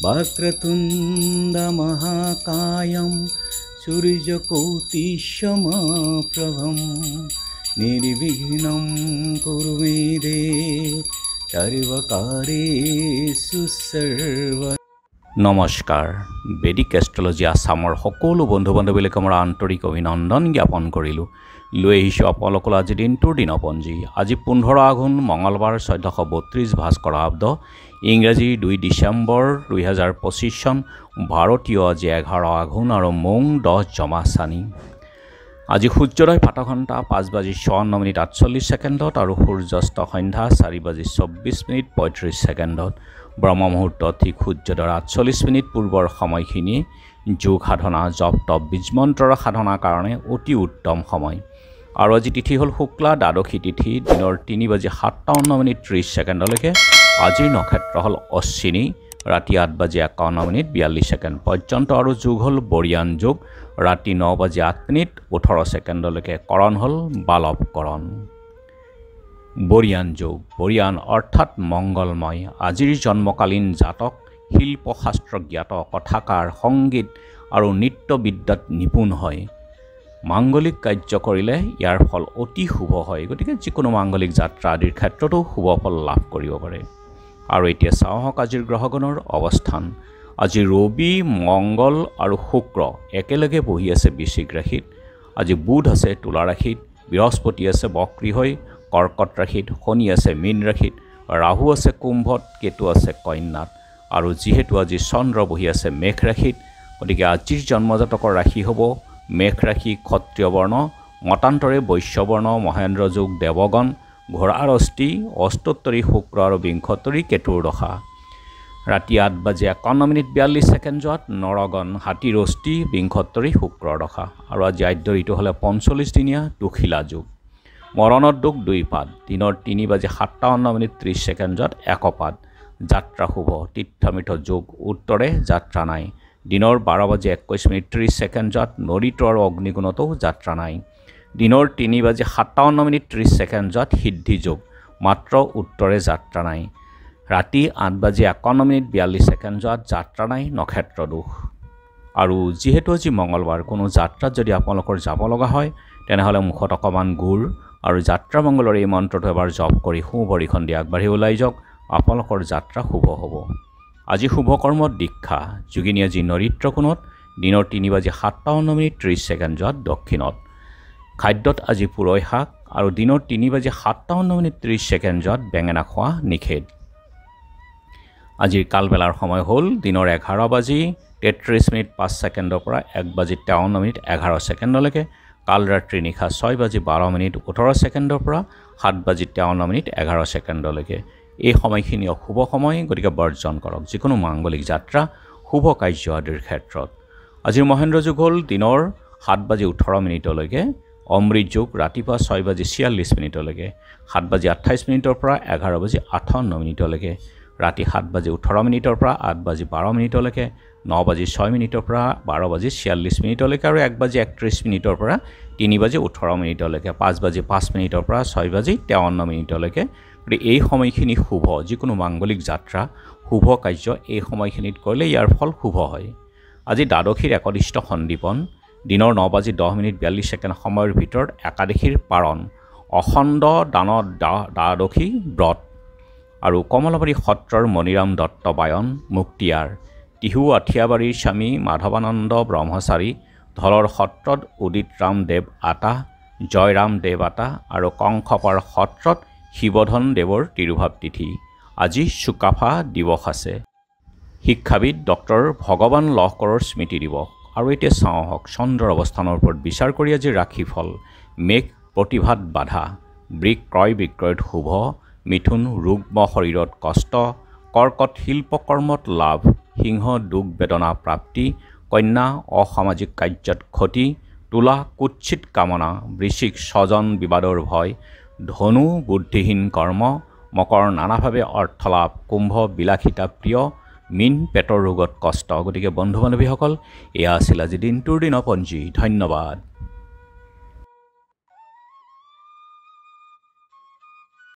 वक्रतुण्ड महाकायं सूर्यकोटिसमप्रभं निर्विघ्नं कुरु मे देव सर्वकार्येषु सर्वदा। নমস্কাৰ, বেদিক এষ্ট্ৰলজি আছামৰ সকলো বন্ধু বান্ধৱীলৈকে মোৰ আন্তৰিক অভিনন্দন জ্ঞাপন কৰিলোঁ। লৈ আহিছোঁ আপোনালোকৰ আজি দিনটোৰ দিনপঞ্জী। আজি 15 আঘোণ মঙলবাৰ 1432 ভাস্কৰাব্দ, ইংৰাজী 2 ডিচেম্বৰ 2025 চন, ভাৰতীয় আজি 11 আঘোণ আৰু মং 10 জমাচানি। আজি সূৰ্যোদয় 5 ঘণ্টা 5:54:48 আৰু সূৰ্যাস্ত সন্ধ্যা 4:24:35 ব্ৰহ্ম মুহূৰ্ত ঠিক সূৰ্যোদয়ৰ 48 পূৰ্বৰ সময়খিনি যোগ সাধনা, জপ তপ, বীজমন্ত্ৰৰ সাধনাৰ কাৰণে অতি উত্তম সময়। আৰু আজি তিথি হ'ল শুক্লা দ্বাদশী তিথি, দিনৰ 3:57:30 আজিৰ নক্ষত্ৰ হ'ল অশ্বিনী, ৰাতি 8:51:42 পৰ্যন্ত, আৰু যোগ হ'ল বৰিয়ান যোগ, ৰাতি 9:08:18 কৰণ হ'ল বালৱকৰণ। বৰিয়ান যোগ, বৰিয়ান অৰ্থাৎ মংগলময়। আজিৰ জন্মকালীন জাতক শিল্পশাস্ত্ৰ জ্ঞাত, কথাকাৰ, সংগীত আৰু নৃত্যবিদ্যাত নিপুণ হয়। মাংগলিক কাৰ্য কৰিলে ইয়াৰ ফল অতি শুভ হয়, গতিকে যিকোনো মাংগলিক যাত্ৰা আদিৰ ক্ষেত্ৰতো শুভ ফল লাভ কৰিব পাৰে। আৰু এতিয়া চাওক আজিৰ গ্ৰহগণৰ অৱস্থান। আজি ৰবি, মংগল আৰু শুক্ৰ একেলগে বহি আছে বৃশ্চিক ৰাশিত। আজি বুধ আছে তুলা ৰাশিত, বৃহস্পতি আছে বক্ৰী হৈ কৰ্কট ৰাশিত, শনি আছে মীন ৰাশিত, ৰাহু আছে কুম্ভত, কেতু আছে কন্যাত। আৰু যিহেতু আজি চন্দ্ৰ বহি আছে মেঘ ৰাশিত, গতিকে আজিৰ জন্মজাতকৰ ৰাশি হ'ব মেঘ ৰাশি, ক্ষত্ৰিয় বৰ্ণ, মতান্তৰে বৈশ্য বৰ্ণ, মহেন্দ্ৰ যোগ, দেৱগণ, ঘোঁৰাৰ অস্থি, অষ্টোত্তৰী শুক্ৰ আৰু বিংশোত্তৰী কেতুৰ দশা। ৰাতি 8:51:42 নৰগণ, হাতীৰ অস্থি, বিংশোত্তৰী শুক্ৰৰ দশা। আৰু আজি আদ্য ঋতু হ'লে 45 দিনীয়া দুখিলা যোগ। মৰণৰ দুখ 2 পাদ, দিনৰ 3:57:30 একপাদ। যাত্ৰা শুভ, তীৰ্থমিৰ্থ যোগ, উত্তৰে যাত্ৰা নাই। দিনৰ 12:21:30 নৰিত আৰু অগ্নিগুণতো যাত্ৰা নাই। দিনৰ 3:57:30 সিদ্ধি যোগ, মাত্ৰ উত্তৰে যাত্ৰা নাই। ৰাতি 8:51:42 যাত্ৰা নাই, নক্ষত্ৰ দোষ। আৰু যিহেতু আজি মঙলবাৰ, কোনো যাত্ৰাত যদি আপোনালোকৰ যাব লগা হয় তেনেহ'লে মুখত অকণমান গুড় আৰু যাত্ৰা মংগলৰ এই মন্ত্ৰটো এবাৰ জপ কৰি সোঁ ভৰিখন দি আগবাঢ়ি ওলাই যাওক, আপোনালোকৰ যাত্ৰা শুভ হ'ব। আজি শুভ কৰ্মত দীক্ষা, যোগিনী আজি নৰিত্ৰ কোণত, দিনৰ 3:57:30 দক্ষিণত। খাদ্যত আজি পুৰৈ শাক আৰু দিনৰ 3:57:30 বেঙেনা খোৱা নিষেধ। আজিৰ কালবেলাৰ সময় হ'ল দিনৰ 11:33:05 পৰা 1:53:11 কালৰাত্ৰি নিশা 6:12:18 পৰা 7:53:11। এই সময়খিনি অশুভ সময়, গতিকে বৰ্জন কৰক যিকোনো মাংগলিক যাত্ৰা, শুভ কাৰ্য আদিৰ ক্ষেত্ৰত। আজিৰ মহেন্দ্ৰ যোগ হ'ল দিনৰ 7:18 অমৃত যোগ, ৰাতিপুৱা 6:46 7:28 পৰা 11:58 ৰাতি 7:18 পৰা 8:12 9:06 পৰা 12:46 আৰু 1:31 পৰা 3:18 5:05 পৰা 6:53 গতিকে এই সময়খিনি শুভ, যিকোনো মাংগলিক যাত্ৰা, শুভ কাৰ্য এই সময়খিনিত কৰিলে ইয়াৰ ফল শুভ হয়। আজি দ্বাদশীৰ একনিষ্ঠ সন্দীপন, দিনৰ 9:10:42 সময়ৰ ভিতৰত একাদশীৰ পাৰণ, অখণ্ড দানত দ্বাদশী ব্ৰত। আৰু কমলাবাৰী সত্ৰৰ মণিৰাম দত্ত বায়ন মুক্তিয়াৰ, টিহু আঠিয়াবাৰীৰ স্বামী মাধৱানন্দ ব্ৰহ্মচাৰী, ধলৰ সত্ৰত উদিত ৰাম দেৱ আতা, জয়ৰাম দেৱ আতা আৰু কংসপাৰ সত্ৰত শিৱধন দেৱৰ তিৰুভাৱ তিথি। আজি চুকাফা দিৱস আছে। শিক্ষাবিদ ডক্টৰ ভগৱান লহকৰৰ স্মৃতি দিৱস। আৰু এতিয়া চাওঁ আহক চন্দ্ৰৰ অৱস্থানৰ ওপৰত বিচাৰ কৰি আজি ৰাশিফল। মেঘ প্ৰতিভাত বাধা, বৃক ক্ৰয় বিক্ৰয়ত শুভ, মিথুন ৰুগ্ম শৰীৰত কষ্ট, কৰ্কট শিল্পকৰ্মত লাভ, সিংহ দুখ বেদনা প্ৰাপ্তি, কন্যা অসামাজিক কাৰ্যত ক্ষতি, তুলা কুৎসিত কামনা, বৃশ্চিক স্বজন বিবাদৰ ভয়, ধনু বুদ্ধিহীন কৰ্ম, মকৰ নানাভাৱে অৰ্থলাভ, কুম্ভ বিলাসিতা প্ৰিয়, মীন পেটৰ ৰোগত কষ্ট। গতিকে বন্ধু বান্ধৱীসকল, এয়া আছিল আজি দিনটোৰ দিনপঞ্জী। ধন্যবাদ।